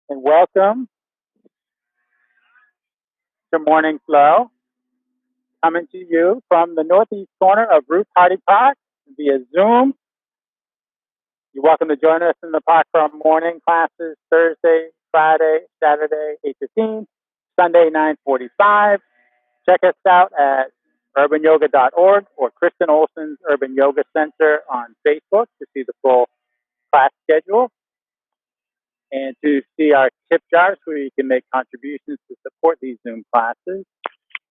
and welcome to Morning Flow, coming to you from the northeast corner of Ruth Hardy Park via Zoom. You're welcome to join us in the park for our morning classes Thursday, Friday, Saturday, 8:15, Sunday, 9:45. Check us out at urbanyoga.org or Kristen Olson's Urban Yoga Center on Facebook to see the full class schedule and to see our tip jars where you can make contributions to support these Zoom classes.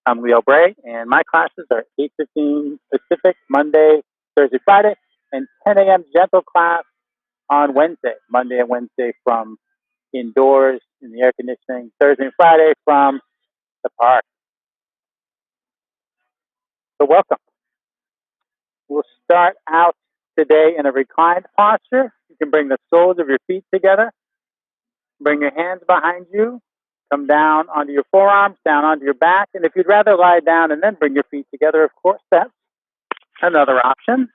I'm Leo Bray, and my classes are 8:15 Pacific, Monday, Thursday, Friday, and 10 a.m. gentle class on Wednesday. Monday and Wednesday from indoors in the air conditioning. Thursday and Friday from the park. So welcome. We'll start out today in a reclined posture. You can bring the soles of your feet together. Bring your hands behind you. Come down onto your forearms, down onto your back. And if you'd rather lie down and then bring your feet together, of course, that's another option.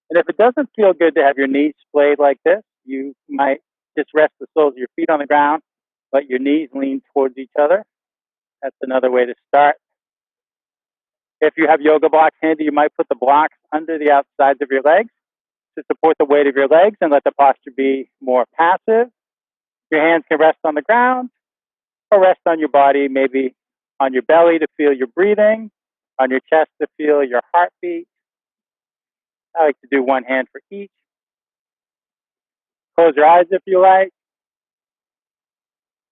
And if it doesn't feel good to have your knees splayed like this, you might just rest the soles of your feet on the ground, let your knees lean towards each other. That's another way to start. If you have yoga blocks handy, you might put the blocks under the outsides of your legs to support the weight of your legs and let the posture be more passive. Your hands can rest on the ground or rest on your body, maybe on your belly to feel your breathing, on your chest to feel your heartbeat. I like to do one hand for each. Close your eyes if you like,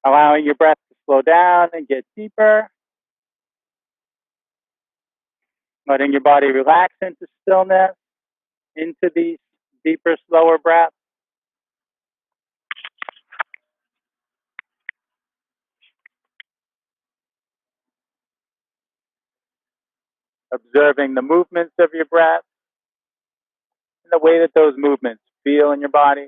allowing your breath to slow down and get deeper, letting your body relax into stillness, into these deeper, slower breaths. Observing the movements of your breath and the way that those movements feel in your body.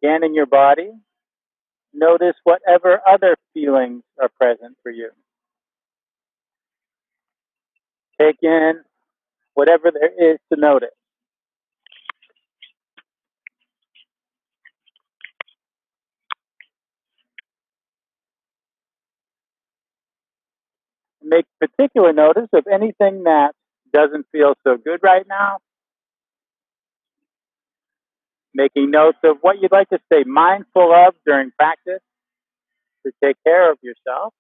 Scanning your body, notice whatever other feelings are present for you. Take in whatever there is to notice. Make particular notice of anything that doesn't feel so good right now. Making notes of what you'd like to stay mindful of during practice to take care of yourself.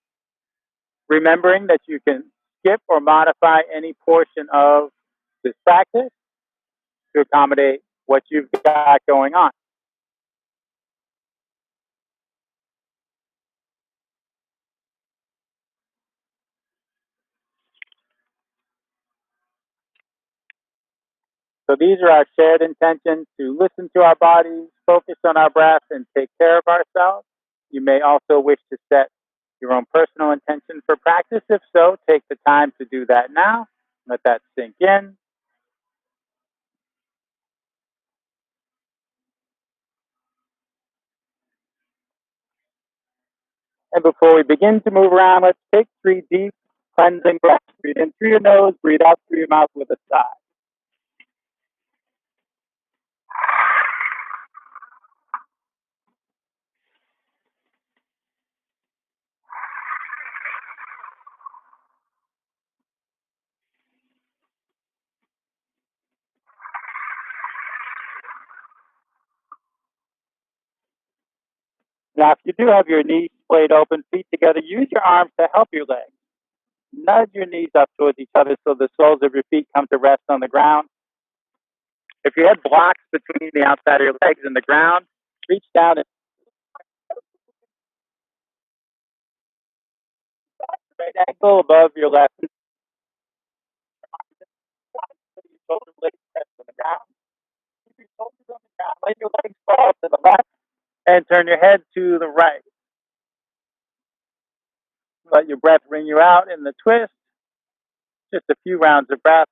Remembering that you can skip or modify any portion of this practice to accommodate what you've got going on. So these are our shared intentions to listen to our bodies, focus on our breath, and take care of ourselves. You may also wish to set your own personal intention for practice. If so, take the time to do that now. Let that sink in. And before we begin to move around, let's take 3 deep cleansing breaths. Breathe in through your nose, breathe out through your mouth with a sigh. Now, if you do have your knees splayed open, feet together, use your arms to help your legs. Nudge your knees up towards each other so the soles of your feet come to rest on the ground. If you had blocks between the outside of your legs and the ground, reach down and right angle above your left. Your shoulder blades press on the ground. Keep your shoulders on the ground. Let your legs fall to the left and turn your head to the right. Let your breath bring you out in the twist. Just a few rounds of breath.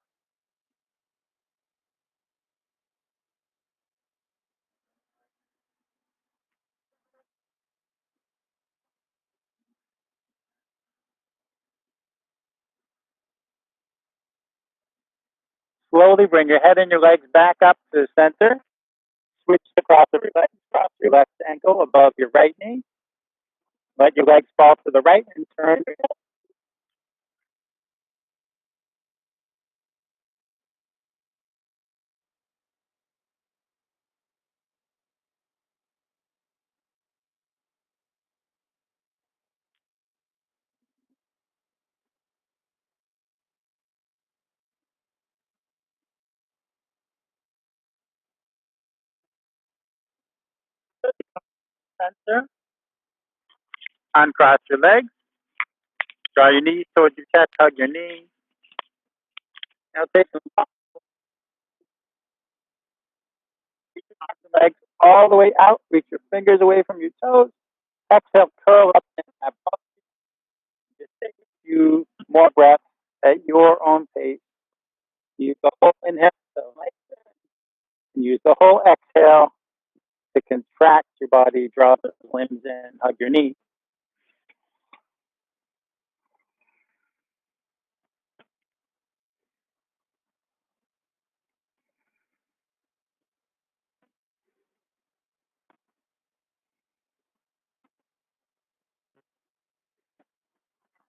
slowly bring your head and your legs back up to the center. Switch to cross of your legs. Cross your left ankle above your right knee. Let your legs fall to the right and turn your head. Center. Uncross your legs. Draw your knees towards your chest. Hug your knees. Now take some legs all the way out. Reach your fingers away from your toes. Exhale, curl up in that ball. Just take a few more breaths at your own pace. Use the whole inhale to lengthen. Use the whole exhale to contract your body, draw the limbs in, hug your knees.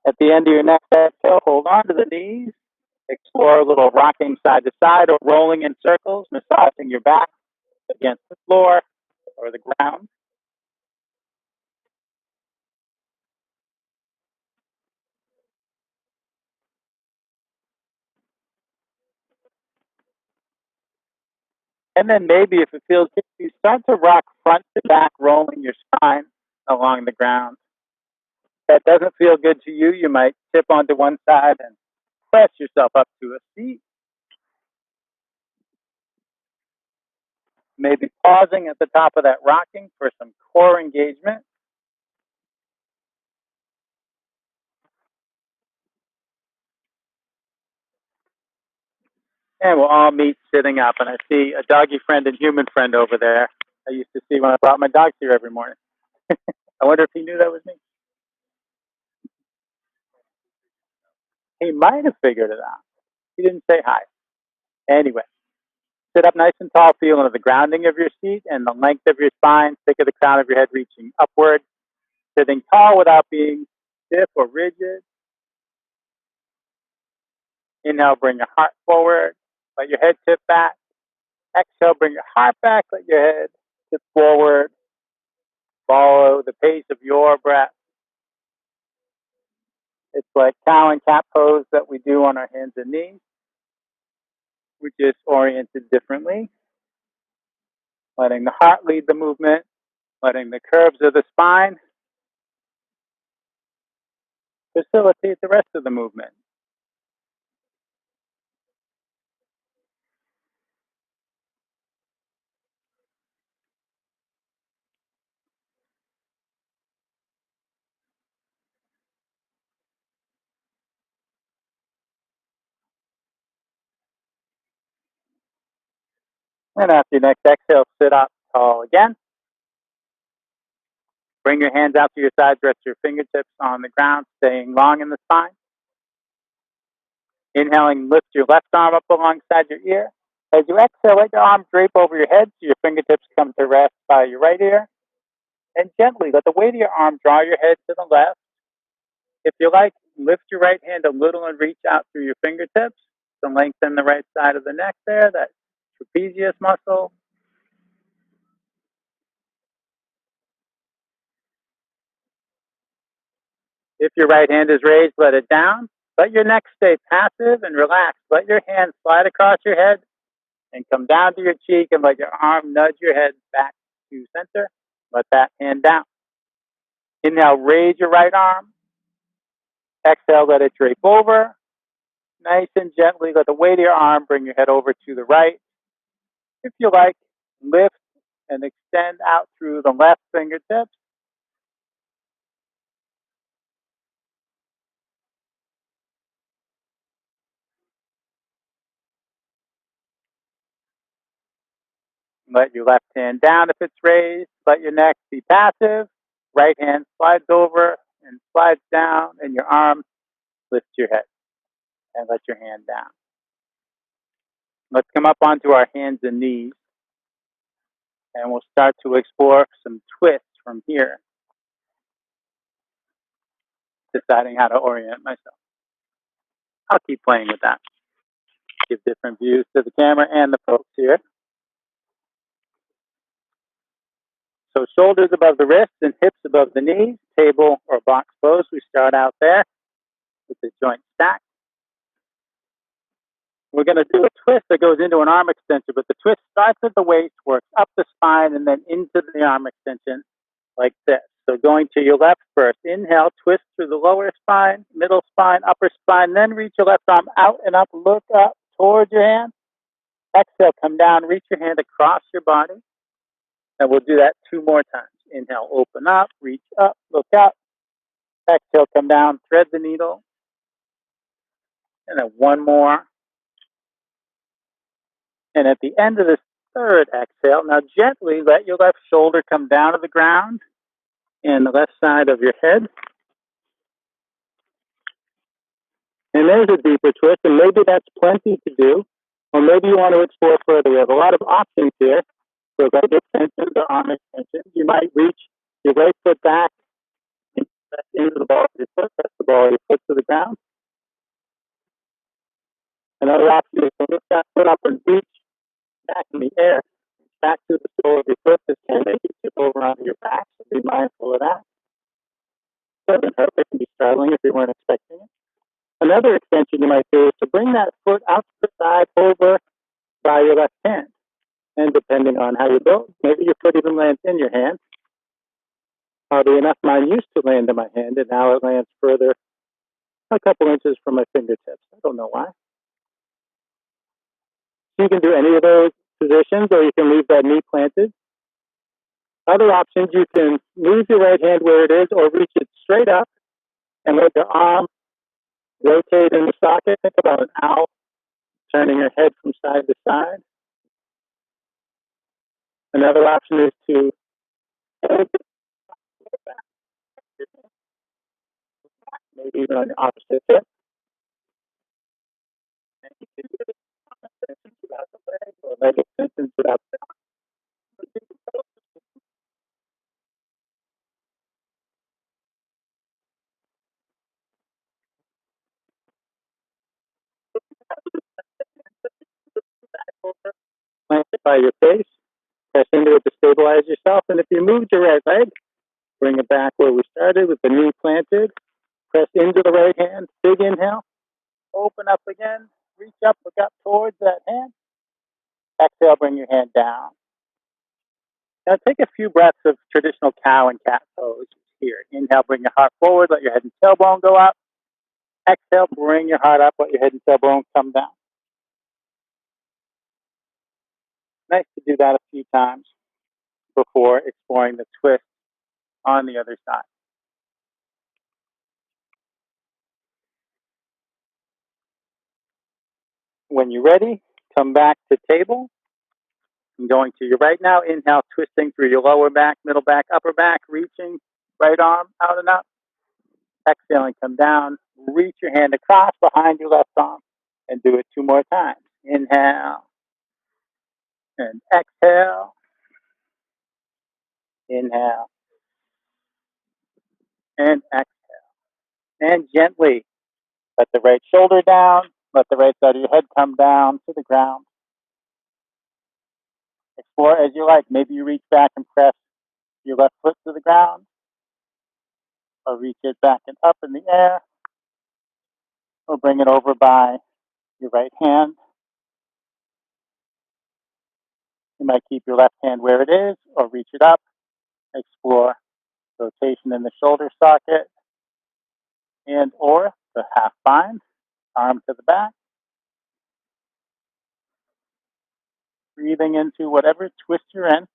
At the end of your next exhale, hold on to the knees. Explore a little rocking side to side or rolling in circles, massaging your back against the floor or the ground. And then maybe if it feels good, you start to rock front to back, rolling your spine along the ground. If that doesn't feel good to you, you might tip onto one side and press yourself up to a seat. Maybe pausing at the top of that rocking for some core engagement. And we'll all meet sitting up. And I see a doggy friend and human friend over there. I used to see when I brought my dogs here every morning. I wonder if he knew that was me. He might have figured it out. He didn't say hi. Anyway, sit up nice and tall, feeling the grounding of your seat and the length of your spine, thick of the crown of your head reaching upward. Sitting tall without being stiff or rigid. Inhale, bring your heart forward. Let your head tip back. Exhale, bring your heart back. Let your head tip forward. Follow the pace of your breath. It's like cow and cat pose that we do on our hands and knees. We're just oriented differently. Letting the heart lead the movement. Letting the curves of the spine facilitate the rest of the movement. And after your next exhale, sit up tall again. Bring your hands out to your sides, rest your fingertips on the ground, staying long in the spine. Inhaling, lift your left arm up alongside your ear. As you exhale, let your arm drape over your head so your fingertips come to rest by your right ear. And gently let the weight of your arm draw your head to the left. If you like, lift your right hand a little and reach out through your fingertips to lengthen the right side of the neck there, that trapezius muscle. If your right hand is raised, let it down. Let your neck stay passive and relaxed. Let your hand slide across your head and come down to your cheek and let your arm nudge your head back to center. Let that hand down. Inhale, raise your right arm. Exhale, let it drape over. Nice and gently, let the weight of your arm bring your head over to the right. If you like, lift and extend out through the left fingertips. Let your left hand down if it's raised. Let your neck be passive. Right hand slides over and slides down, and your arm lifts your head and let your hand down. Let's come up onto our hands and knees, and we'll start to explore some twists from here, deciding how to orient myself. I'll keep playing with that. Give different views to the camera and the folks here. So shoulders above the wrists and hips above the knees, table or box pose. We start out there with the joint stack. We're going to do a twist that goes into an arm extension, but the twist starts at the waist, works up the spine, and then into the arm extension like this. So going to your left first. Inhale, twist through the lower spine, middle spine, upper spine, then reach your left arm out and up, look up towards your hand. Exhale, come down, reach your hand across your body. And we'll do that 2 more times. Inhale, open up, reach up, look up. Exhale, come down, thread the needle. And then 1 more. And at the end of this 3rd exhale, now gently let your left shoulder come down to the ground and the left side of your head. And there's a deeper twist, and maybe that's plenty to do, or maybe you want to explore further. We have a lot of options here. So leg extensions or arm extensions. You might reach your right foot back into the ball of your foot, press the ball of your foot to the ground. Another option is to lift that foot up and reach back in the air, back to the sole of your foot. This can make you tip over onto your back, so be mindful of that. Doesn't hurt, it can be startling if you weren't expecting it. Another extension you might do is to bring that foot out to the side over by your left hand. And depending on how you build, maybe your foot even lands in your hand. Oddly enough, mine used to land in my hand, and now it lands further, a couple inches from my fingertips. I don't know why. You can do any of those positions, or you can leave that knee planted. Other options, you can move your right hand where it is, or reach it straight up and let your arm rotate in the socket. Think about an owl turning your head from side to side. Another option is to maybe even on the opposite hip. And you can do extensions without the leg or leg extensions without the arm. Plant it by your face. Press into it to stabilize yourself. And if you moved your right leg, bring it back where we started with the knee planted. Press into the right hand. Big inhale. Open up again. Reach up, look up towards that hand. Exhale, bring your hand down. Now take a few breaths of traditional cow and cat pose here. Inhale, bring your heart forward. Let your head and tailbone go up. Exhale, bring your heart up. Let your head and tailbone come down. Nice to do that a few times before exploring the twist on the other side. When you're ready, come back to table. I'm going to your right now. Inhale, twisting through your lower back, middle back, upper back, reaching right arm out and up. Exhaling, come down. Reach your hand across behind your left arm and do it 2 more times. Inhale and exhale. Inhale and exhale. And gently let the right shoulder down. Let the right side of your head come down to the ground. Explore as you like. Maybe you reach back and press your left foot to the ground, or reach it back and up in the air, or bring it over by your right hand. You might keep your left hand where it is, or reach it up. Explore rotation in the shoulder socket, and or the half bind, arm to the back. Breathing into whatever twist you're in.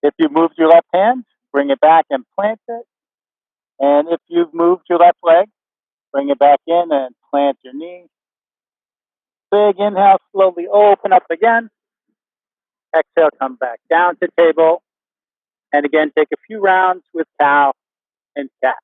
If you've moved your left hand, bring it back and plant it. And if you've moved your left leg, Bring it back in and plant your knee. Big inhale, slowly open up again. Exhale, come back down to table. And again, take a few rounds with cow and cat.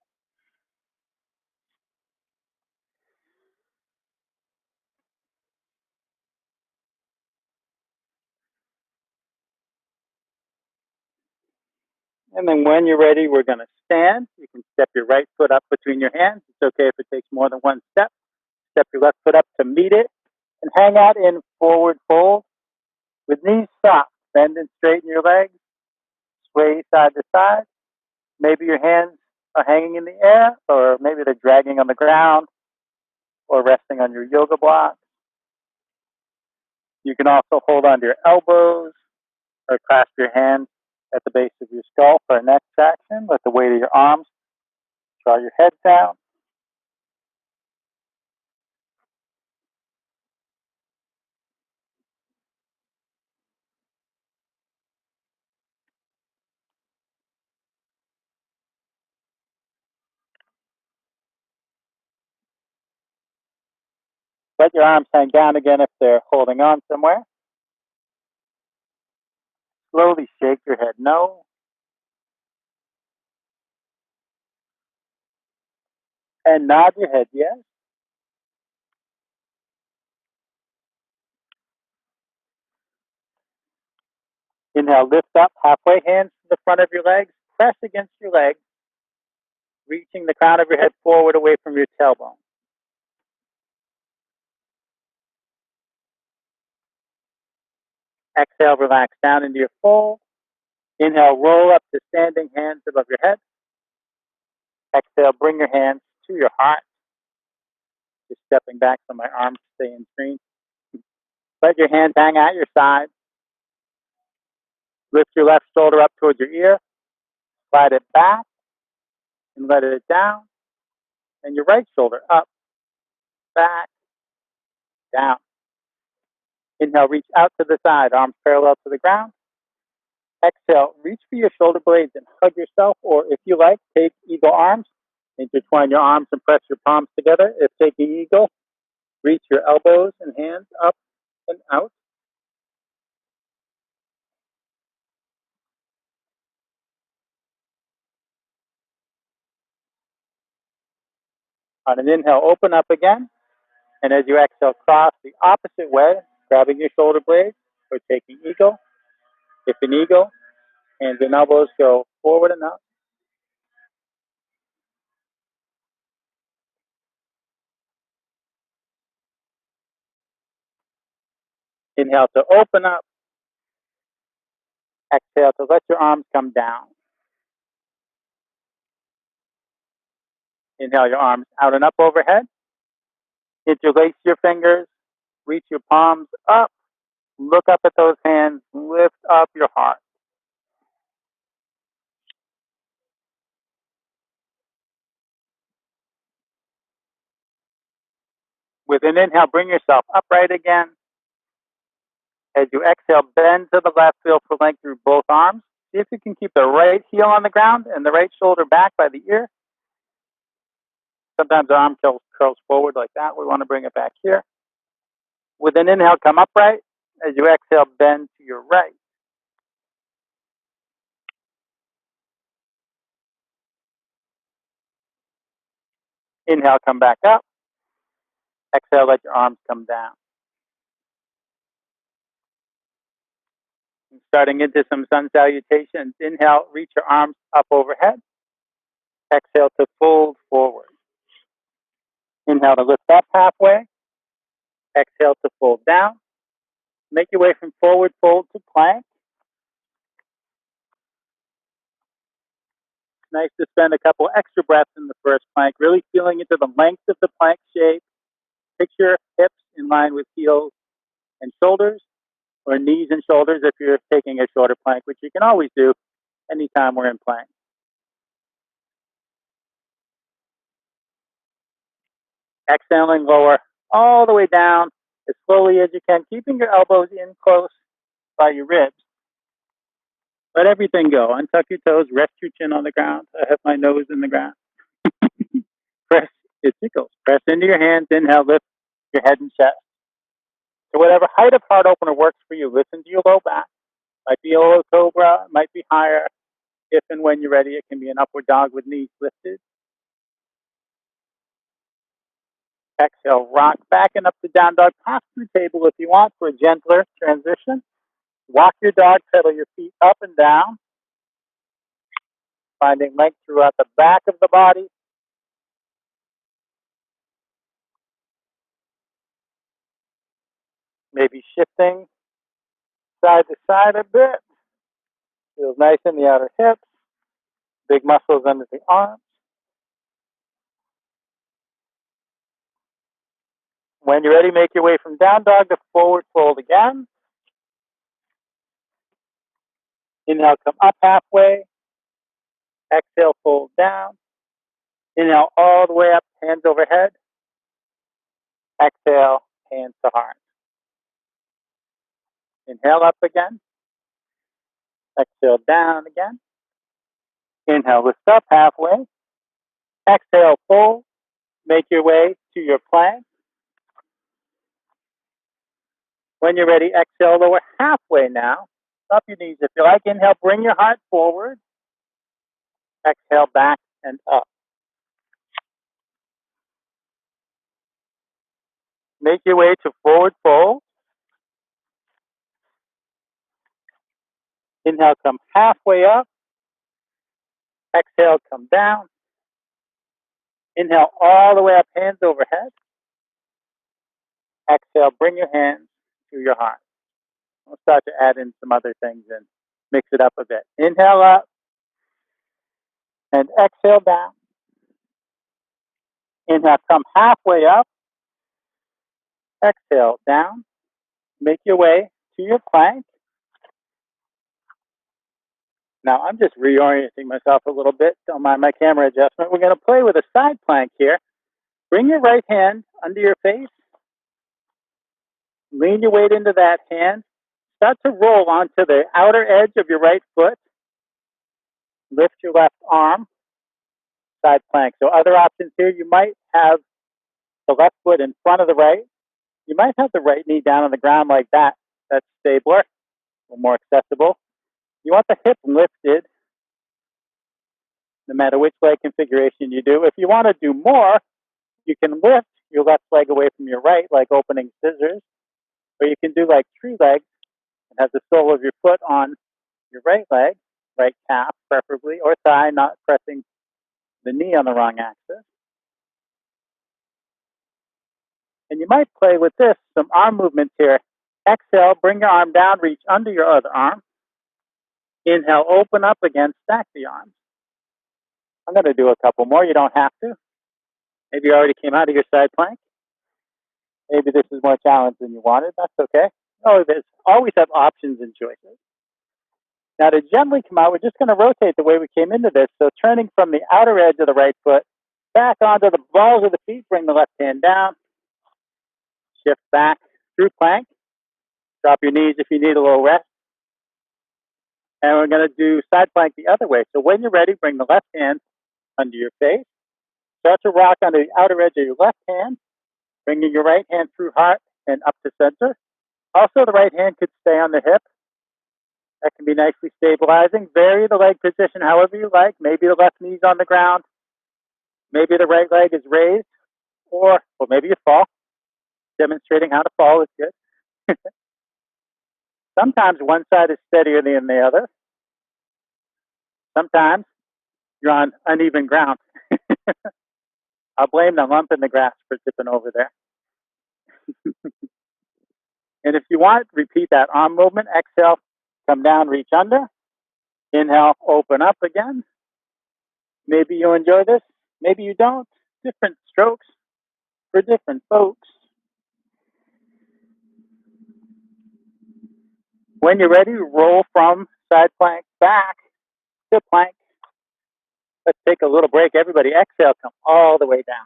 And then when you're ready, we're going to stand. You can step your right foot up between your hands. It's okay if it takes more than one step. Step your left foot up to meet it and hang out in forward fold with knees soft. Bend and straighten your legs. Sway side to side. Maybe your hands are hanging in the air, or maybe they're dragging on the ground or resting on your yoga block. You can also hold onto your elbows or clasp your hands at the base of your skull for a neck traction. Let the weight of your arms draw your head down. Let your arms hang down again if they're holding on somewhere. Slowly shake your head no. And nod your head yes. Inhale, lift up halfway, hands to the front of your legs. Press against your legs, reaching the crown of your head forward away from your tailbone. Exhale, relax down into your fold. Inhale, roll up to standing, hands above your head. Exhale, bring your hands to your heart. Just stepping back so my arms stay in screen. Let your hands hang at your side. Lift your left shoulder up towards your ear. Slide it back and let it down. And your right shoulder up, back, down. Inhale, reach out to the side, arms parallel to the ground. Exhale, reach for your shoulder blades and hug yourself, or if you like, take eagle arms. Intertwine your arms and press your palms together. If taking eagle, reach your elbows and hands up and out. On an inhale, open up again. And as you exhale, cross the opposite way, grabbing your shoulder blades or taking eagle. If an eagle, hands and elbows go forward and up. Inhale to open up. Exhale to let your arms come down. Inhale your arms out and up overhead. Interlace your fingers. Reach your palms up. Look up at those hands. Lift up your heart. With an inhale, bring yourself upright again. As you exhale, bend to the left, feel for length through both arms. See if you can keep the right heel on the ground and the right shoulder back by the ear. Sometimes the arm curls forward like that. We want to bring it back here. With an inhale, come upright. As you exhale, bend to your right. Inhale, come back up. Exhale, let your arms come down. Starting into some sun salutations. Inhale, reach your arms up overhead. Exhale to fold forward. Inhale to lift up halfway. Exhale to fold down. Make your way from forward fold to plank. Nice to spend a couple extra breaths in the first plank, really feeling into the length of the plank shape. Picture hips in line with heels and shoulders, or knees and shoulders if you're taking a shorter plank, which you can always do anytime we're in plank. Exhaling, lower all the way down as slowly as you can, keeping your elbows in close by your ribs. Let everything go. Untuck your toes, rest your chin on the ground. I have my nose in the ground. Press It tickles. Press into your hands. Inhale, lift your head and chest. So whatever height of heart opener works for you, listen to your low back. Might be a low cobra, might be higher. If and when you're ready, it can be an upward dog with knees lifted. Exhale, rock back and up to down dog. Pass through table if you want for a gentler transition. Walk your dog, pedal your feet up and down, finding length throughout the back of the body. Maybe shifting side to side a bit. Feels nice in the outer hips. Big muscles under the arms. When you're ready, make your way from down dog to forward fold again. Inhale, come up halfway. Exhale, fold down. Inhale, all the way up, hands overhead. Exhale, hands to heart. Inhale up again. Exhale down again. Inhale, lift up halfway. Exhale, fold. Make your way to your plank. When you're ready, exhale, lower halfway now. Up your knees if you like. Inhale, bring your heart forward. Exhale, back and up. Make your way to forward fold. Inhale, come halfway up. Exhale, come down. Inhale, all the way up, hands overhead. Exhale, bring your hands to your heart. We'll start to add in some other things and mix it up a bit. Inhale up and exhale down. Inhale, come halfway up. Exhale down. Make your way to your plank. Now I'm just reorienting myself a little bit. Don't mind my camera adjustment. We're going to play with a side plank here. Bring your right hand under your face. Lean your weight into that hand. Start to roll onto the outer edge of your right foot. Lift your left arm. Side plank. So other options here, you might have the left foot in front of the right. You might have the right knee down on the ground like that. That's stabler, a little more accessible. You want the hip lifted, no matter which leg configuration you do. If you want to do more, you can lift your left leg away from your right, like opening scissors, or you can do like tree legs and have the sole of your foot on your right leg, right calf preferably, or thigh, not pressing the knee on the wrong axis. And you might play with this, some arm movements here. Exhale, bring your arm down, reach under your other arm. Inhale, open up again, stack the arms. I'm going to do a couple more. You don't have to. Maybe you already came out of your side plank. Maybe this is more challenge than you wanted. That's okay. Always have options and choices. Now to gently come out, we're just going to rotate the way we came into this. So turning from the outer edge of the right foot back onto the balls of the feet, bring the left hand down. Shift back through plank. Drop your knees if you need a little rest. And we're going to do side plank the other way. So when you're ready, bring the left hand under your face. Start to rock onto the outer edge of your left hand, bringing your right hand through heart and up to center. Also, the right hand could stay on the hip. That can be nicely stabilizing. Vary the leg position however you like. Maybe the left knee's on the ground. Maybe the right leg is raised. Or maybe you fall. Demonstrating how to fall is good. Sometimes one side is steadier than the other. Sometimes you're on uneven ground. I'll blame the lump in the grass for tipping over there. And if you want, repeat that arm movement. Exhale, come down, reach under. Inhale, open up again. Maybe you enjoy this. Maybe you don't. Different strokes for different folks. When you're ready, roll from side plank back to plank. Let's take a little break. Everybody, exhale, come all the way down.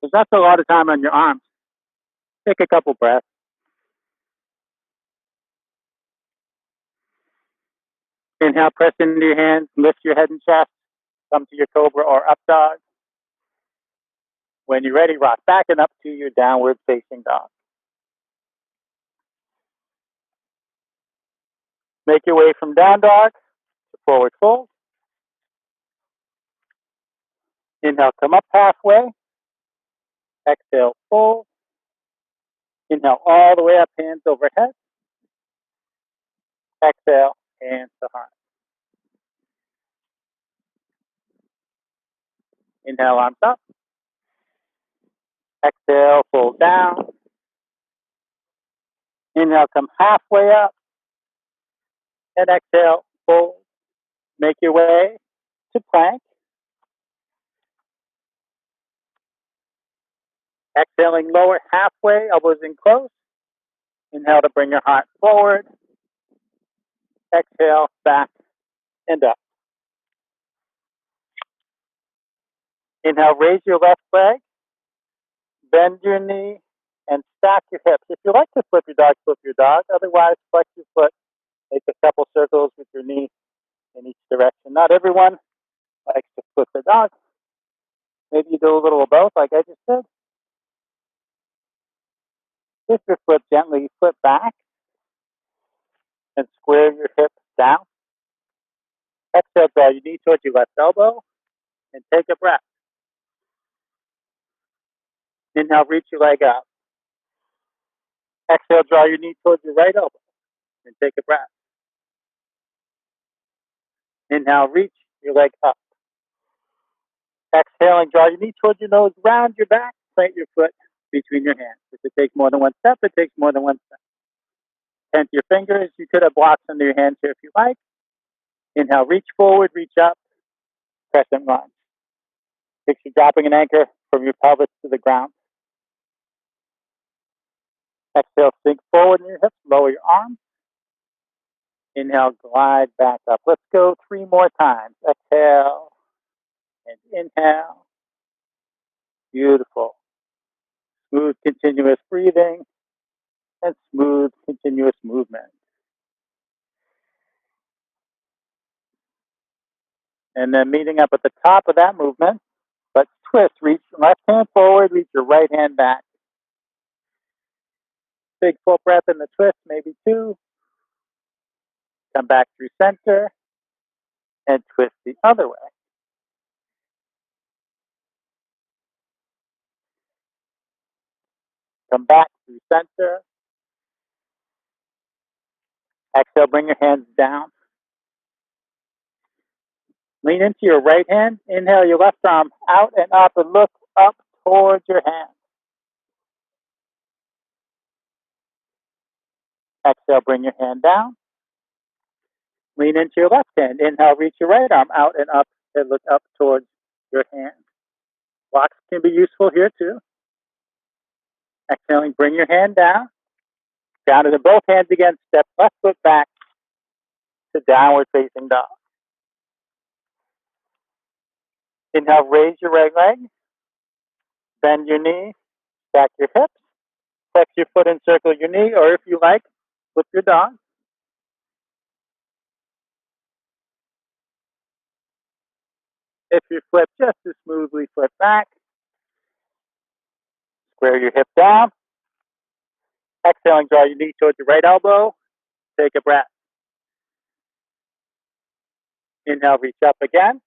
Because that's a lot of time on your arms. Take a couple breaths. Inhale, press into your hands, lift your head and chest. Come to your cobra or up dog. When you're ready, rock back and up to your downward facing dog. Make your way from down dog to forward fold. Inhale, come up halfway. Exhale, fold. Inhale all the way up, hands overhead. Exhale, hands to heart. Inhale, arms up. Exhale, fold down. Inhale, come halfway up. And exhale, fold. Make your way to plank. Exhaling, lower halfway, elbows in close. Inhale to bring your heart forward. Exhale, back and up. Inhale, raise your left leg. Bend your knee and stack your hips. If you like to flip your dog, flip your dog. Otherwise, flex your foot. Make a couple circles with your knee in each direction. Not everyone likes to flip the dog. Maybe you do a little of both, like I just did. If you flip gently, flip back and square your hips down. Exhale, draw your knee towards your left elbow and take a breath. Inhale, reach your leg up. Exhale, draw your knee towards your right elbow and take a breath. Inhale, reach your leg up. Exhaling, draw your knee towards your nose, round your back, plant your foot between your hands. If it takes more than one step, it takes more than one step. Tense your fingers. You could have blocks under your hands here if you like. Inhale, reach forward, reach up, crescent lunge. Picture dropping an anchor from your pelvis to the ground. Exhale, sink forward in your hips, lower your arms. Inhale, glide back up. Let's go 3 more times. Exhale and inhale. Beautiful. Smooth, continuous breathing and smooth, continuous movement. And then meeting up at the top of that movement, let's twist. Reach your left hand forward, reach your right hand back. Big full breath in the twist, maybe 2. Come back through center and twist the other way. Come back through center. Exhale, bring your hands down. Lean into your right hand. Inhale your left arm out and up and look up towards your hand. Exhale, bring your hand down. Lean into your left hand. Inhale, reach your right arm out and up and look up towards your hand. Blocks can be useful here too. Exhaling, bring your hand down. Down to both hands again. Step left foot back to downward facing dog. Inhale, raise your right leg. Bend your knee. Stack your hips. Flex your foot and circle your knee, or if you like, flip your dog. If you flip just as smoothly, flip back. Square your hip down. Exhaling, draw your knee towards your right elbow. Take a breath. Inhale, reach up again.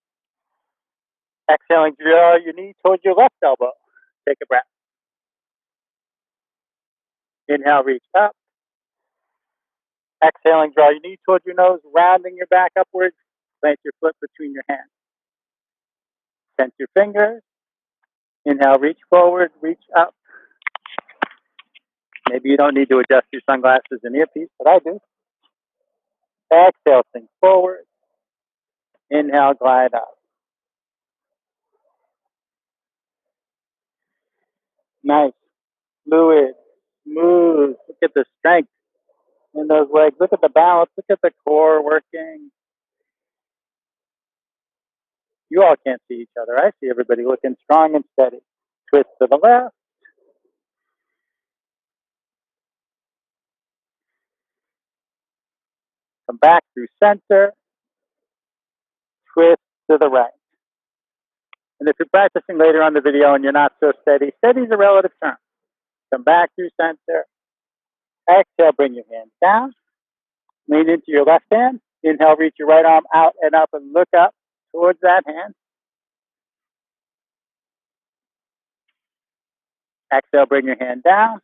Exhaling, draw your knee towards your left elbow. Take a breath. Inhale, reach up. Exhaling, draw your knee towards your nose, rounding your back upwards. Plant your foot between your hands. Tense your fingers. Inhale, reach forward, reach up. Maybe you don't need to adjust your sunglasses and earpiece, but I do. Exhale, sink forward. Inhale, glide up. Nice, fluid, smooth. Look at the strength in those legs. Look at the balance. Look at the core working. You all can't see each other. I see everybody looking strong and steady. Twist to the left. Come back through center. Twist to the right. And if you're practicing later on the video and you're not so steady, steady is a relative term. Come back through center. Exhale, bring your hands down. Lean into your left hand. Inhale, reach your right arm out and up and look up towards that hand. Exhale, bring your hand down.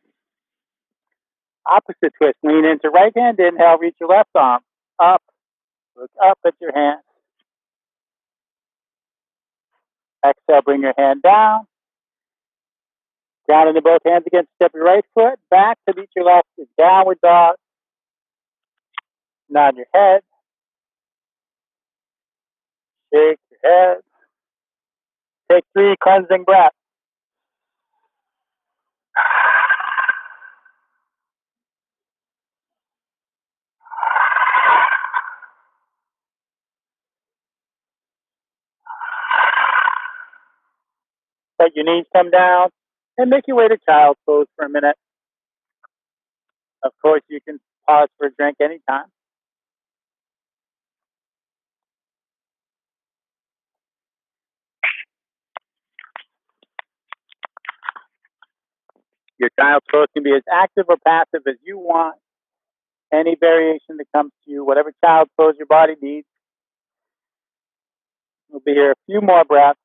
Opposite twist. Lean into right hand. Inhale, reach your left arm up. Look up at your hand. Exhale, bring your hand down. Ground into both hands again. Step your right foot back to meet your left. Downward dog. Nod your head. Shake your head. Take 3 cleansing breaths. Let your knees come down and make your way to child's pose for a minute. Of course, you can pause for a drink anytime. Your child's pose can be as active or passive as you want. Any variation that comes to you, whatever child's pose your body needs. We'll be here a few more breaths.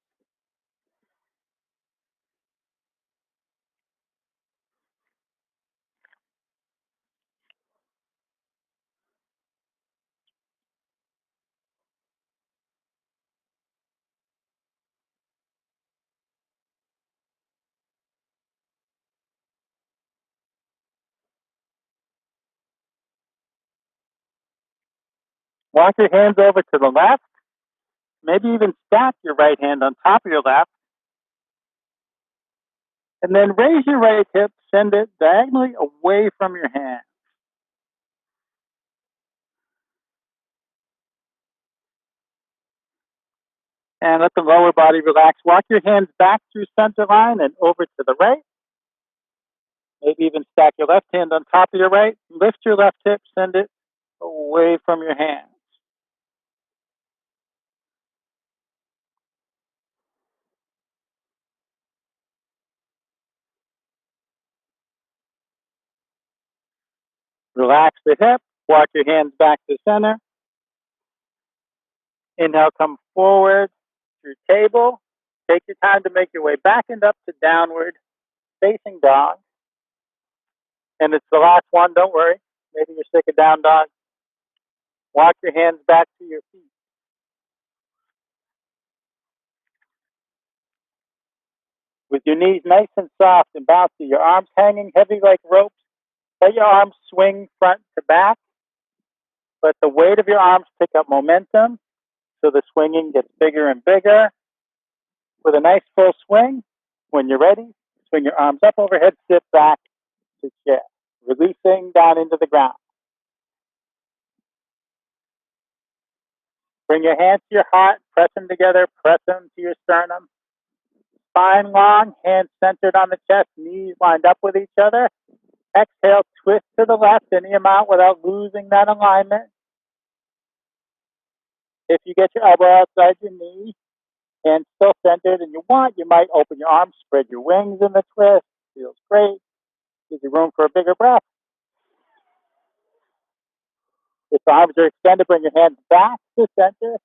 Walk your hands over to the left. Maybe even stack your right hand on top of your left. And then raise your right hip, send it diagonally away from your hand. And let the lower body relax. Walk your hands back through center line and over to the right. Maybe even stack your left hand on top of your right. Lift your left hip, send it away from your hand. Relax the hip. Walk your hands back to center. Inhale, come forward through table. Take your time to make your way back and up to downward facing dog. And it's the last one, don't worry. Maybe you're sick of down dog. Walk your hands back to your feet. With your knees nice and soft and bouncy, your arms hanging heavy like ropes, let your arms swing front to back. Let the weight of your arms pick up momentum so the swinging gets bigger and bigger. With a nice full swing, when you're ready, swing your arms up overhead, sit back to chair, releasing down into the ground. Bring your hands to your heart, press them together, press them to your sternum. Spine long, hands centered on the chest, knees lined up with each other. Exhale, twist to the left any amount without losing that alignment. If you get your elbow outside your knee, hands still centered, and you want, you might open your arms, spread your wings in the twist. Feels great. Gives you room for a bigger breath. If the arms are extended, bring your hands back to center.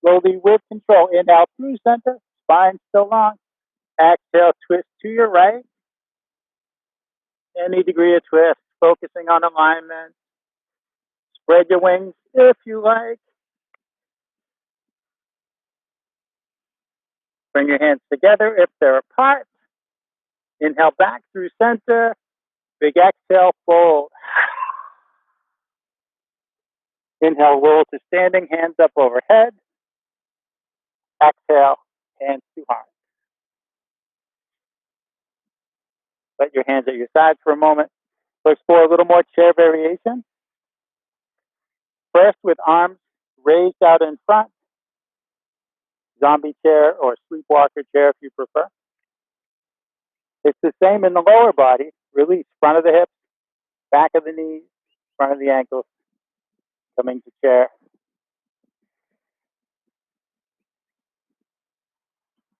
Slowly with control. Inhale through center, spine still long. Exhale, twist to your right. Any degree of twist, focusing on alignment. Spread your wings if you like. Bring your hands together if they're apart. Inhale back through center. Big exhale, fold. Inhale, roll to standing, hands up overhead. Exhale, hands to heart. Let your hands at your sides for a moment. So explore a little more chair variation. First with arms raised out in front. Zombie chair or sleepwalker chair if you prefer. It's the same in the lower body. Release front of the hips, back of the knees, front of the ankles. Coming to chair.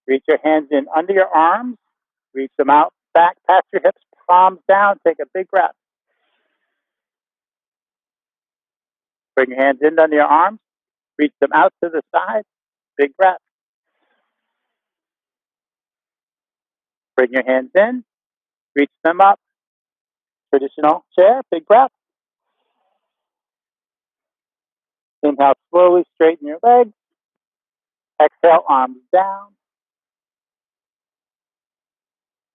Reach your hands in under your arms. Reach them out back past your hips, palms down. Take a big breath. Bring your hands in under your arms. Reach them out to the side. Big breath. Bring your hands in. Reach them up. Traditional chair. Big breath. Inhale slowly. Straighten your legs. Exhale, arms down.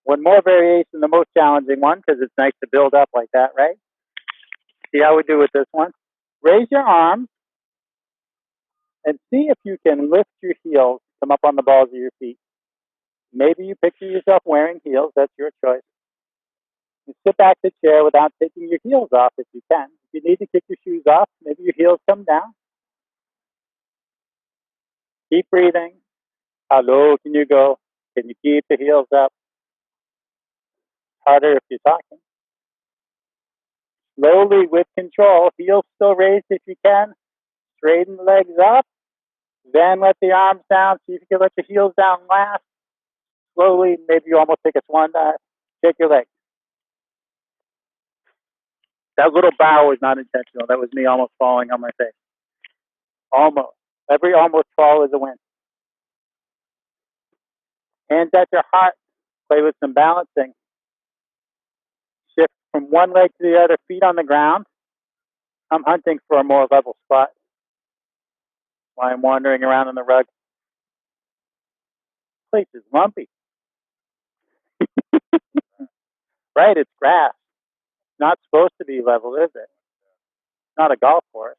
One more variation, the most challenging one, because it's nice to build up like that, right? See how we do with this one? Raise your arms and see if you can lift your heels, come up on the balls of your feet. Maybe you picture yourself wearing heels. That's your choice. You sit back in the chair without taking your heels off if you can. If you need to kick your shoes off, maybe your heels come down. Keep breathing. How low can you go? Can you keep the heels up? Harder if you're talking. Slowly with control, heels still raised if you can. Straighten the legs up. Then let the arms down. See if you can let the heels down last. Slowly, maybe you almost take a swan dive. Shake your legs. That little bow was not intentional. That was me almost falling on my face. Almost. Every almost fall is a win. Hands at your heart. Play with some balancing. Shift from one leg to the other, feet on the ground. I'm hunting for a more level spot while I'm wandering around on the rug. This place is lumpy. Right, it's grass. It's not supposed to be level, is it? It's not a golf course.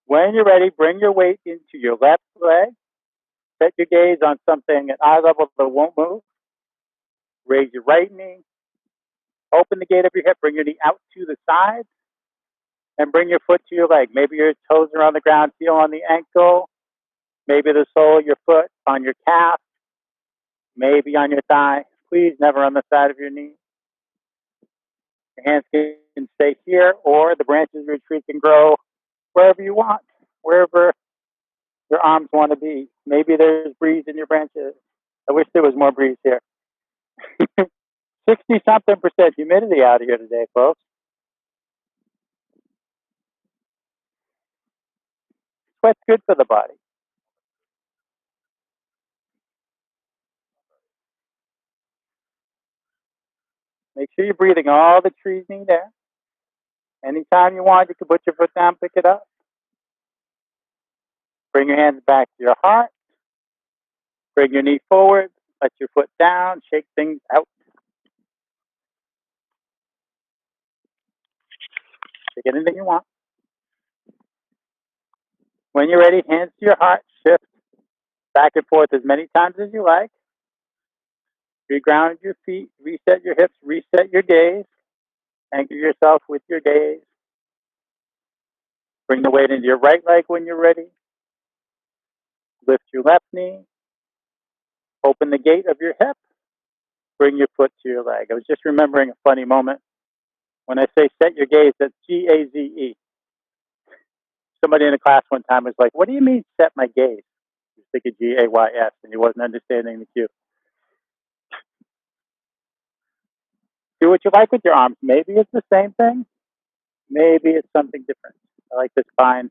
When you're ready, bring your weight into your left leg. Set your gaze on something at eye level that won't move. Raise your right knee. Open the gate of your hip. Bring your knee out to the side. And bring your foot to your leg. Maybe your toes are on the ground, feel on the ankle. Maybe the sole of your foot on your calf. Maybe on your thigh. Please never on the side of your knee. Your hands can stay here, or the branches of your tree can grow wherever you want, wherever your arms want to be. Maybe there's breeze in your branches. I wish there was more breeze here. 60-something% humidity out here today, folks. Sweat's good for the body. Make sure you're breathing all the trees need air. Anytime you want, you can put your foot down, pick it up. Bring your hands back to your heart. Bring your knee forward. Let your foot down. Shake things out. Shake anything you want. When you're ready, hands to your heart. Shift back and forth as many times as you like. Reground your feet. Reset your hips. Reset your gaze. Anchor yourself with your gaze. Bring the weight into your right leg when you're ready. Lift your left knee. Open the gate of your hip. Bring your foot to your leg. I was just remembering a funny moment. When I say set your gaze, that's G-A-Z-E. Somebody in the class one time was like, what do you mean set my gaze? He was thinking G-A-Y-S, and he wasn't understanding the cue. Do what you like with your arms. Maybe it's the same thing. Maybe it's something different. I like this bind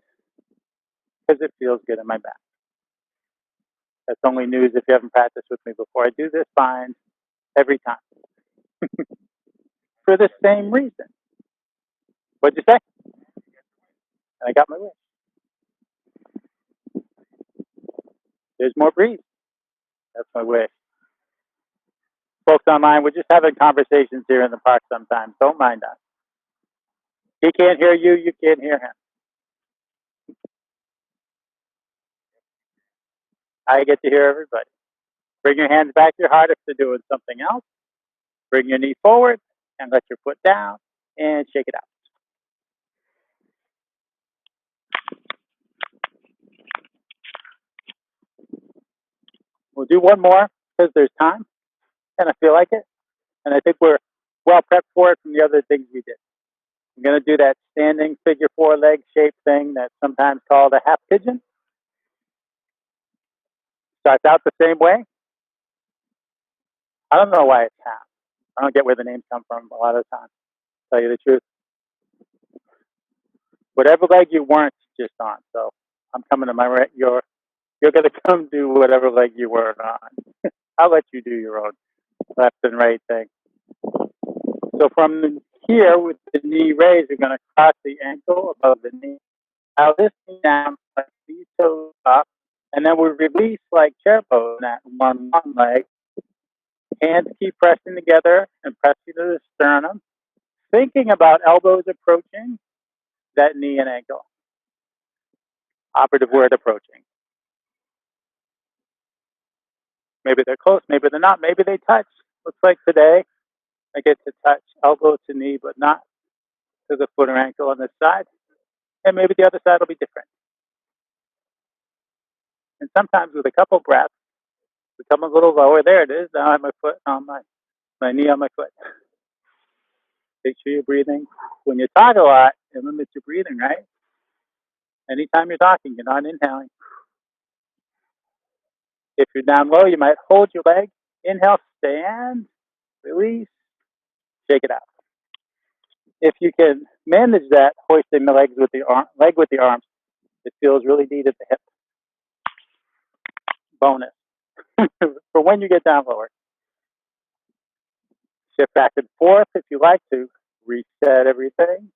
because it feels good in my back. That's only news if you haven't practiced with me before. I do this bind every time for the same reason. What'd you say? And I got my wish. There's more breeze. That's my wish. Folks online, we're just having conversations here in the park sometimes. Don't mind us. He can't hear you, you can't hear him. I get to hear everybody. Bring your hands back to your heart if they're doing something else. Bring your knee forward and let your foot down and shake it out. We'll do one more because there's time and I feel like it. And I think we're well prepped for it from the other things we did. I'm going to do that standing figure 4 leg shape thing that's sometimes called a half pigeon. Starts out the same way. I don't know why it's half. I don't get where the names come from a lot of the time, to tell you the truth. Whatever leg you weren't just on. So I'm coming to my right. You're going to come do whatever leg you weren't on. I'll let you do your own left and right thing. So from here with the knee raised, you're going to cross the ankle above the knee. Now this knee down, like these toes up, and then we release like chair pose on one leg. Hands keep pressing together and pressing to the sternum, thinking about elbows approaching that knee and ankle. Operative word, approaching. Maybe they're close, maybe they're not, maybe they touch. Looks like today I get to touch elbow to knee, but not to the foot or ankle on this side. And maybe the other side will be different. And sometimes with a couple breaths, we come a little lower. There it is. Now I have my foot on my knee on my foot. Make sure you're breathing. When you talk a lot, it limits your breathing, right? Anytime you're talking, you're not inhaling. If you're down low, you might hold your leg. Inhale, stand, release, shake it out. If you can manage that, hoisting the leg with the arms, it feels really neat at the hip. Bonus for when you get down lower. Shift back and forth if you like to. Reset everything.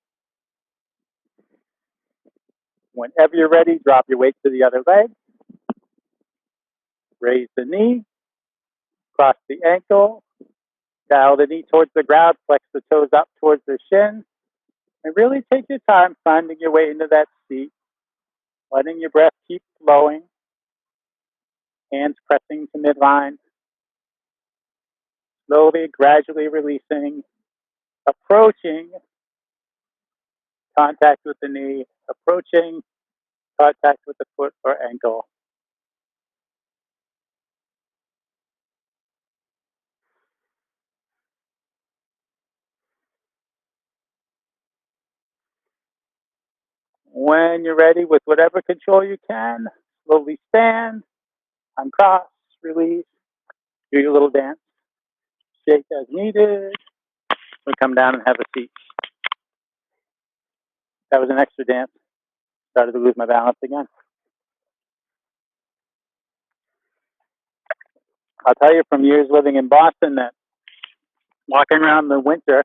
Whenever you're ready, drop your weight to the other leg. Raise the knee. Cross the ankle. Dial the knee towards the ground. Flex the toes up towards the shin. And really take your time finding your way into that seat. Letting your breath keep flowing. Hands pressing to midline. Slowly, gradually releasing. Approaching contact with the knee. Approaching contact with the foot or ankle. When you're ready, with whatever control you can, slowly stand, uncross, release, do your little dance, shake as needed, and come down and have a seat. That was an extra dance. Started to lose my balance again. I'll tell you from years living in Boston that walking around in the winter,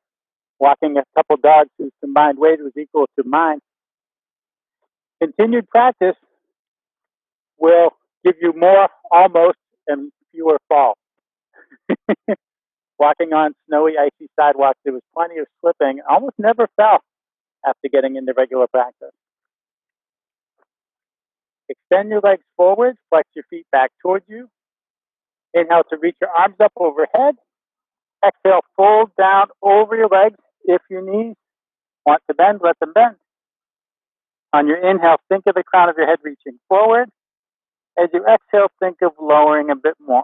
walking a couple dogs whose combined weight was equal to mine, continued practice will give you more almost and fewer falls. Walking on snowy, icy sidewalks, there was plenty of slipping. I almost never fell after getting into regular practice. Extend your legs forward, flex your feet back towards you. Inhale to reach your arms up overhead. Exhale, fold down over your legs. If your knees want to bend, let them bend. On your inhale, think of the crown of your head reaching forward. As you exhale, think of lowering a bit more.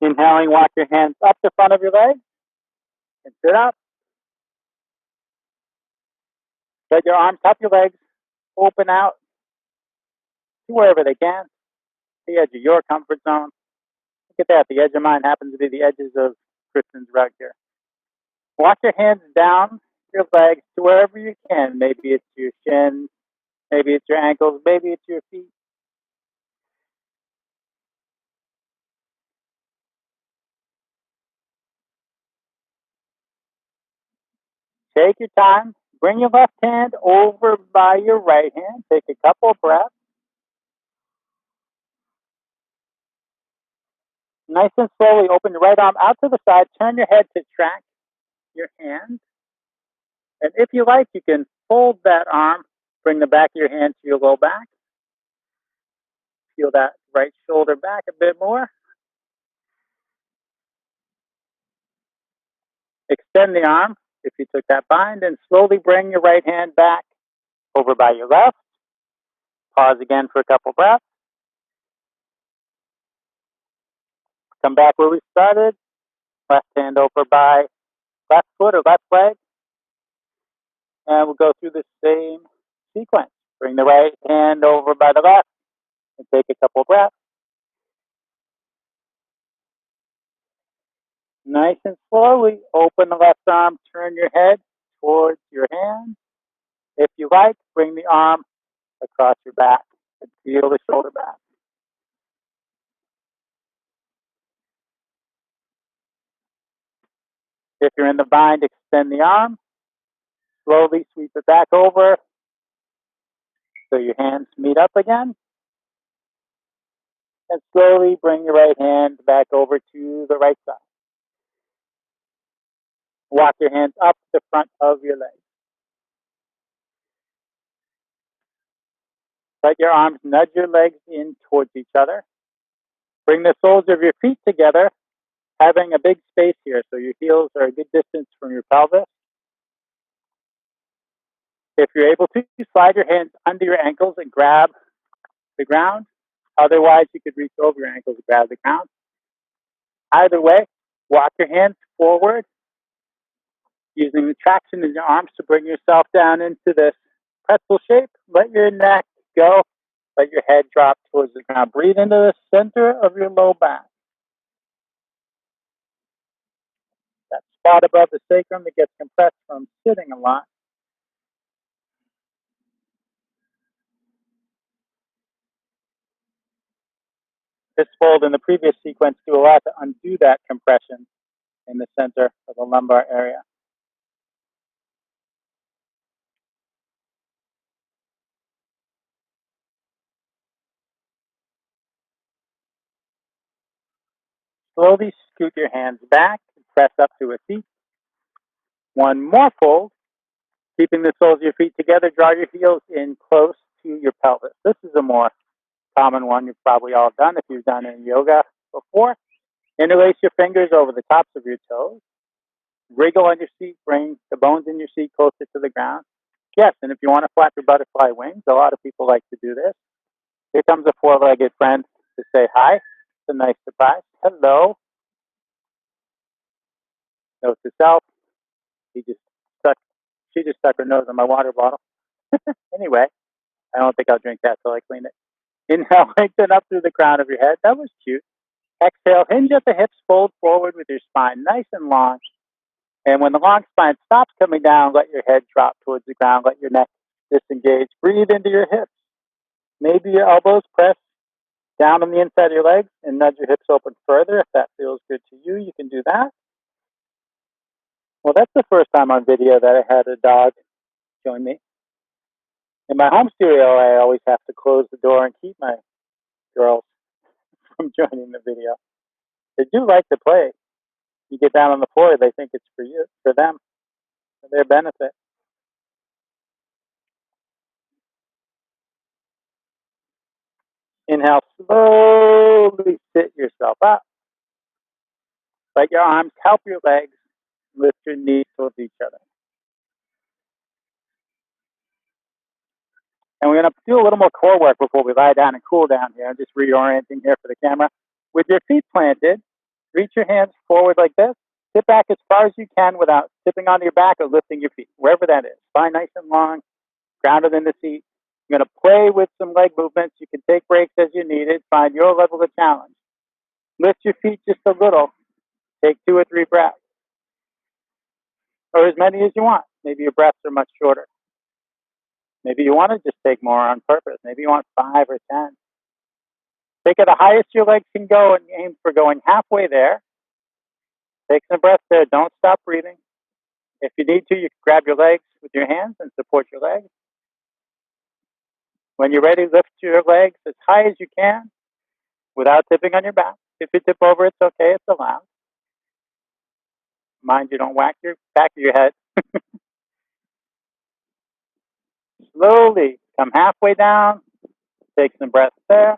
Inhaling, walk your hands up the front of your leg and sit up. Let your arms top your legs, open out to wherever they can, the edge of your comfort zone. Look at that. The edge of mine happens to be the edges of Kristen's rug here. Walk your hands down your legs to wherever you can. Maybe it's your shin, maybe it's your ankles, maybe it's your feet. Take your time. Bring your left hand over by your right hand. Take a couple of breaths. Nice and slowly open your right arm out to the side. Turn your head to track your hand. And if you like, you can fold that arm. Bring the back of your hand to your low back. Feel that right shoulder back a bit more. Extend the arm. if you took that bind, and slowly bring your right hand back over by your left. Pause again for a couple breaths. Come back where we started. Left hand over by left foot or left leg. And we'll go through the same sequence. Bring the right hand over by the left and take a couple breaths. Nice and slowly open the left arm, turn your head towards your hand. If you like, bring the arm across your back and feel the shoulder back. If you're in the bind, extend the arm. Slowly sweep it back over so your hands meet up again. And slowly bring your right hand back over to the right side. Walk your hands up the front of your legs. Let your arms nudge your legs in towards each other. Bring the soles of your feet together, having a big space here so your heels are a good distance from your pelvis. If you're able to, slide your hands under your ankles and grab the ground. Otherwise, you could reach over your ankles and grab the ground. Either way, walk your hands forward, using the traction in your arms to bring yourself down into this pretzel shape. Let your neck go. Let your head drop towards the ground. Breathe into the center of your low back. That spot above the sacrum that gets compressed from sitting a lot. This fold in the previous sequence do a lot to undo that compression in the center of the lumbar area. Slowly scoot your hands back and press up to a seat. One more fold. Keeping the soles of your feet together, draw your heels in close to your pelvis. This is a more common one you've probably all done if you've done any yoga before. Interlace your fingers over the tops of your toes. Wriggle on your seat, bring the bones in your seat closer to the ground. Yes, and if you want to flap your butterfly wings, a lot of people like to do this. Here comes a four-legged friend to say hi. It's a nice surprise. Hello. Note to self. She just stuck her nose in my water bottle. Anyway, I don't think I'll drink that till I clean it. Inhale, lengthen up through the crown of your head. That was cute. Exhale, hinge at the hips, fold forward with your spine nice and long. And when the long spine stops coming down, let your head drop towards the ground. Let your neck disengage. Breathe into your hips. Maybe your elbows press down on the inside of your legs and nudge your hips open further. If that feels good to you, you can do that. Well, that's the first time on video that I had a dog join me. In my home studio, I always have to close the door and keep my girls from joining the video. They do like to play. You get down on the floor, they think it's for you, for them, for their benefit. Inhale, slowly sit yourself up. Let your arms help your legs. Lift your knees towards each other. And we're going to do a little more core work before we lie down and cool down here. I'm just reorienting here for the camera. With your feet planted, reach your hands forward like this. Sit back as far as you can without tipping onto your back or lifting your feet, wherever that is. Spine nice and long, grounded in the seat. You're going to play with some leg movements. You can take breaks as you need it. Find your level of challenge. Lift your feet just a little. Take 2 or 3 breaths, or as many as you want. Maybe your breaths are much shorter. Maybe you want to just take more on purpose. Maybe you want 5 or 10. Take it the highest your legs can go and aim for going halfway there. Take some breaths there. Don't stop breathing. If you need to, you can grab your legs with your hands and support your legs. When you're ready, lift your legs as high as you can without tipping on your back. If you tip over, it's okay. It's allowed. Mind you, don't whack your back of your head. Slowly come halfway down. Take some breaths there.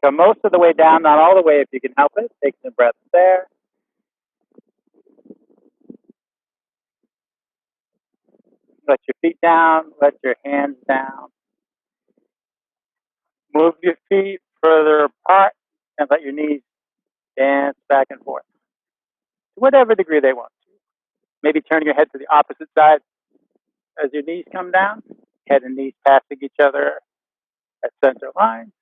Come most of the way down, not all the way if you can help it. Take some breaths there. Let your feet down. Let your hands down. Move your feet further apart and let your knees dance back and forth to whatever degree they want to. Maybe turn your head to the opposite side as your knees come down. Head and knees passing each other at center line.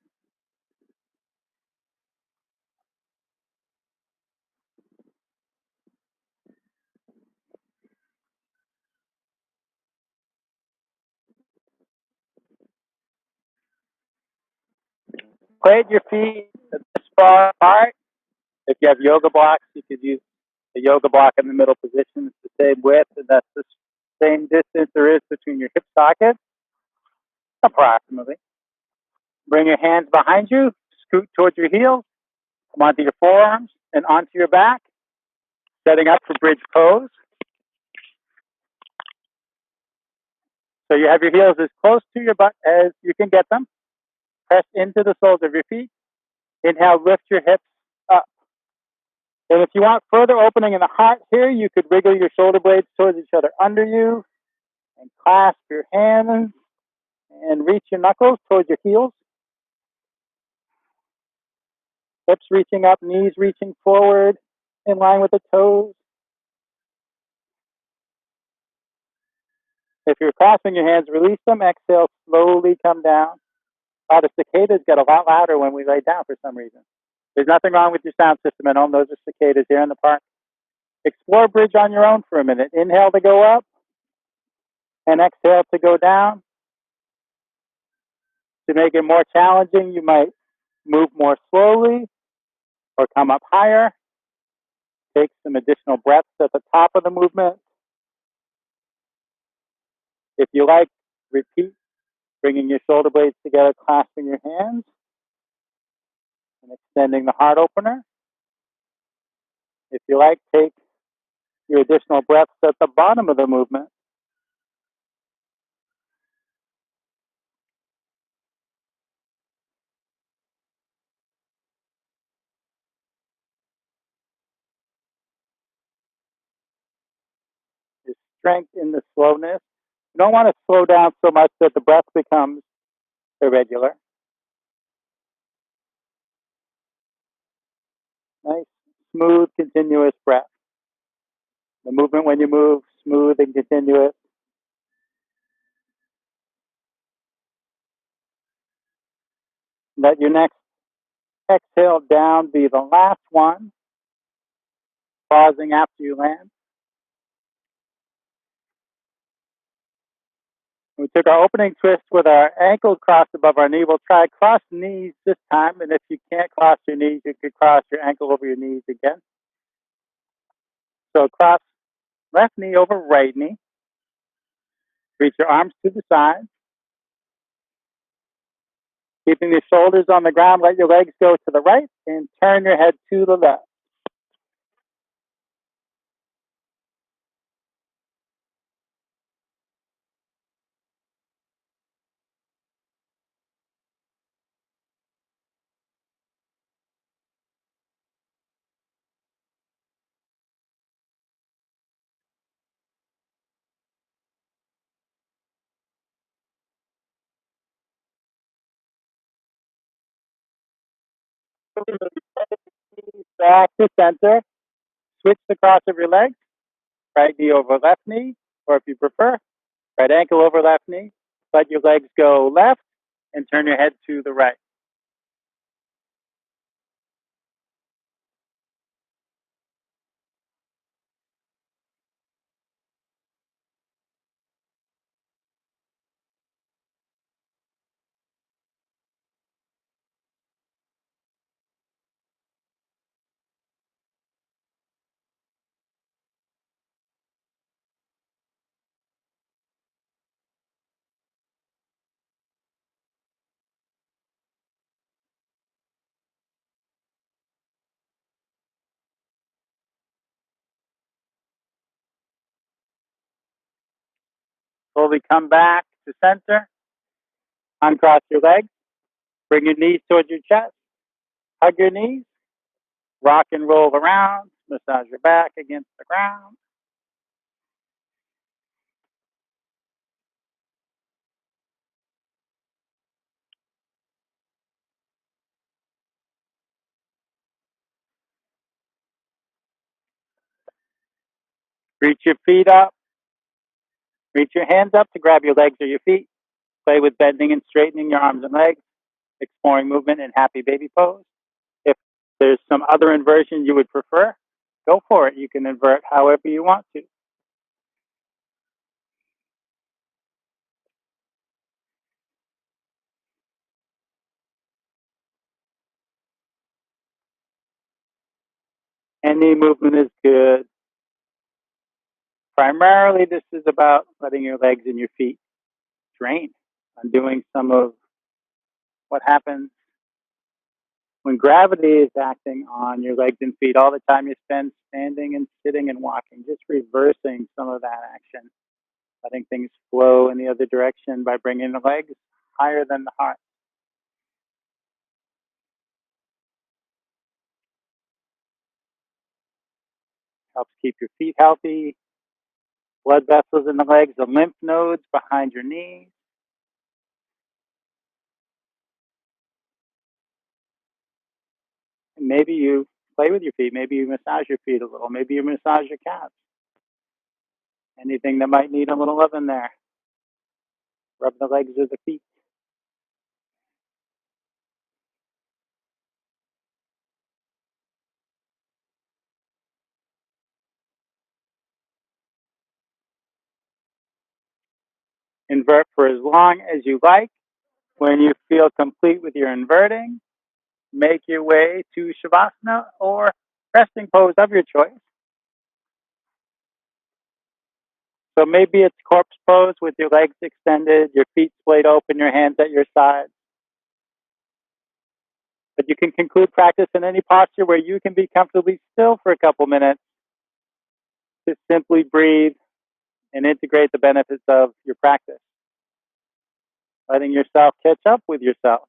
Plant your feet this far apart. If you have yoga blocks, you could use the yoga block in the middle position. It's the same width, and that's the same distance there is between your hip sockets, approximately. Bring your hands behind you, scoot towards your heels, come onto your forearms and onto your back, setting up for bridge pose. So you have your heels as close to your butt as you can get them. Press into the soles of your feet. Inhale, lift your hips up. And if you want further opening in the heart here, you could wiggle your shoulder blades towards each other under you and clasp your hands and reach your knuckles towards your heels. Hips reaching up, knees reaching forward in line with the toes. If you're clasping your hands, release them. Exhale, slowly come down. Oh, the cicadas get a lot louder when we lay down for some reason. There's nothing wrong with your sound system at home. Those are cicadas here in the park. Explore bridge on your own for a minute. Inhale to go up and exhale to go down. To make it more challenging, you might move more slowly or come up higher. Take some additional breaths at the top of the movement. If you like, repeat, bringing your shoulder blades together, clasping your hands, and extending the heart opener. If you like, take your additional breaths at the bottom of the movement. There's strength in the slowness. You don't want to slow down so much that the breath becomes irregular. Nice, smooth, continuous breath. The movement when you move, smooth and continuous. Let your next exhale down be the last one, pausing after you land. We took our opening twist with our ankles crossed above our knee. We'll try cross knees this time, and if you can't cross your knees, you could cross your ankle over your knees again. So cross left knee over right knee. Reach your arms to the side. Keeping your shoulders on the ground, let your legs go to the right and turn your head to the left. Back to center. Switch the cross of your legs. Right knee over left knee, or if you prefer, right ankle over left knee. Let your legs go left and turn your head to the right. Slowly come back to center. Uncross your legs. Bring your knees towards your chest. Hug your knees. Rock and roll around. Massage your back against the ground. Reach your feet up. Reach your hands up to grab your legs or your feet. Play with bending and straightening your arms and legs, exploring movement in happy baby pose. If there's some other inversion you would prefer, go for it. You can invert however you want to. Any movement is good. Primarily, this is about letting your legs and your feet drain, undoing some of what happens when gravity is acting on your legs and feet all the time you spend standing and sitting and walking, just reversing some of that action, letting things flow in the other direction by bringing the legs higher than the heart. Helps keep your feet healthy, blood vessels in the legs, the lymph nodes behind your knees. And maybe you play with your feet. Maybe you massage your feet a little. Maybe you massage your calves. Anything that might need a little love in there. Rub the legs or the feet. Invert for as long as you like. When you feel complete with your inverting, make your way to Shavasana or resting pose of your choice. So maybe it's corpse pose with your legs extended, your feet splayed open, your hands at your sides. But you can conclude practice in any posture where you can be comfortably still for a couple minutes. Just simply breathe and integrate the benefits of your practice. Letting yourself catch up with yourself.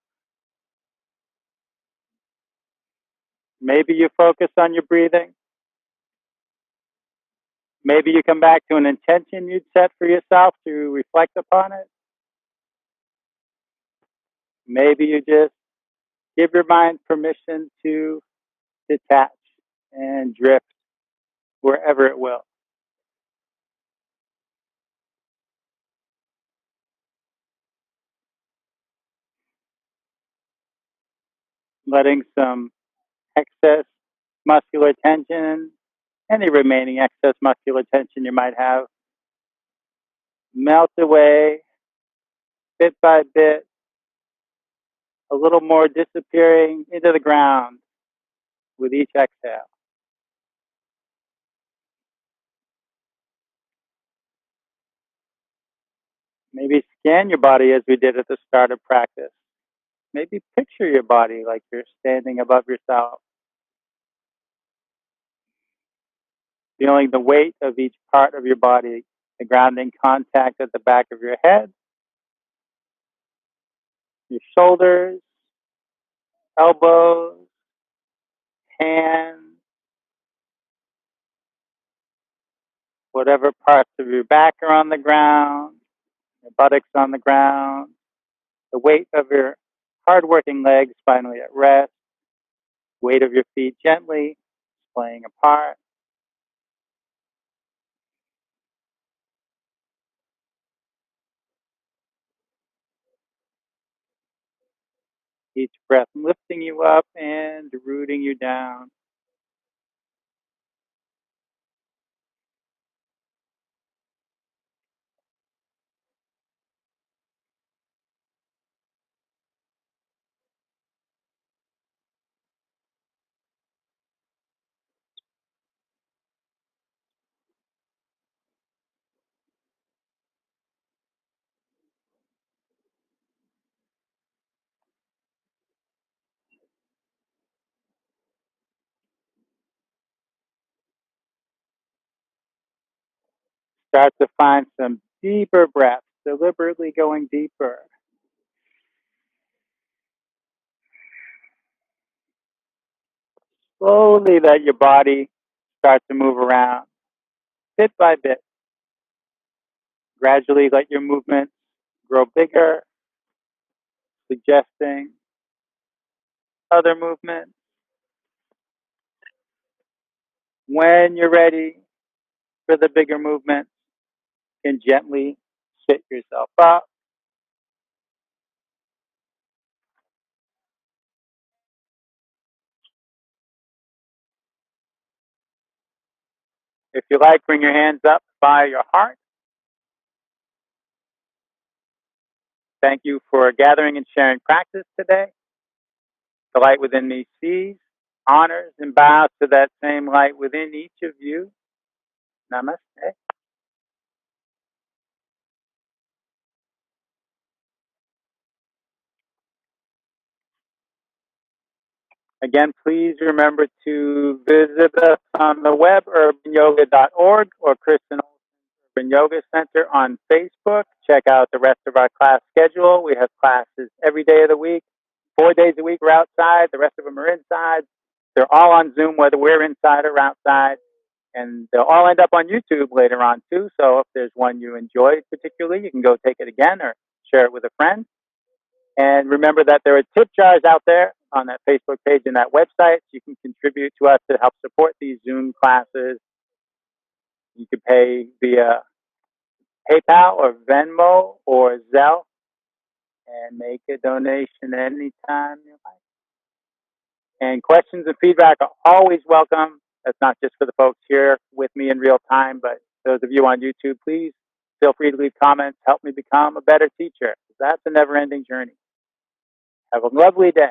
Maybe you focus on your breathing. Maybe you come back to an intention you'd set for yourself to reflect upon it. Maybe you just give your mind permission to detach and drift wherever it will. Letting some excess muscular tension, any remaining excess muscular tension you might have, melt away bit by bit, a little more disappearing into the ground with each exhale. Maybe scan your body as we did at the start of practice. Maybe picture your body like you're standing above yourself, feeling the weight of each part of your body, the grounding contact at the back of your head, your shoulders, elbows, hands, whatever parts of your back are on the ground, your buttocks on the ground, the weight of your hard-working legs finally at rest, weight of your feet gently splaying apart. Each breath lifting you up and rooting you down. Start to find some deeper breaths, deliberately going deeper. Slowly let your body start to move around, bit by bit. Gradually let your movements grow bigger, suggesting other movements. When you're ready, for the bigger movements, you can gently sit yourself up. If you like, bring your hands up by your heart. Thank you for gathering and sharing practice today. The light within me sees, honors, and bows to that same light within each of you. Namaste. Again, please remember to visit us on the web, urbanyoga.org, or Kristen Urban Yoga Center on Facebook. Check out the rest of our class schedule. We have classes every day of the week. 4 days a week we're outside. The rest of them are inside. They're all on Zoom, whether we're inside or outside. And they'll all end up on YouTube later on, too. So if there's one you enjoyed particularly, you can go take it again or share it with a friend. And remember that there are tip jars out there on that Facebook page and that website. You can contribute to us to help support these Zoom classes. You can pay via PayPal or Venmo or Zelle and make a donation anytime you like. And questions and feedback are always welcome. That's not just for the folks here with me in real time, but those of you on YouTube, please feel free to leave comments. Help me become a better teacher. That's a never-ending journey. Have a lovely day.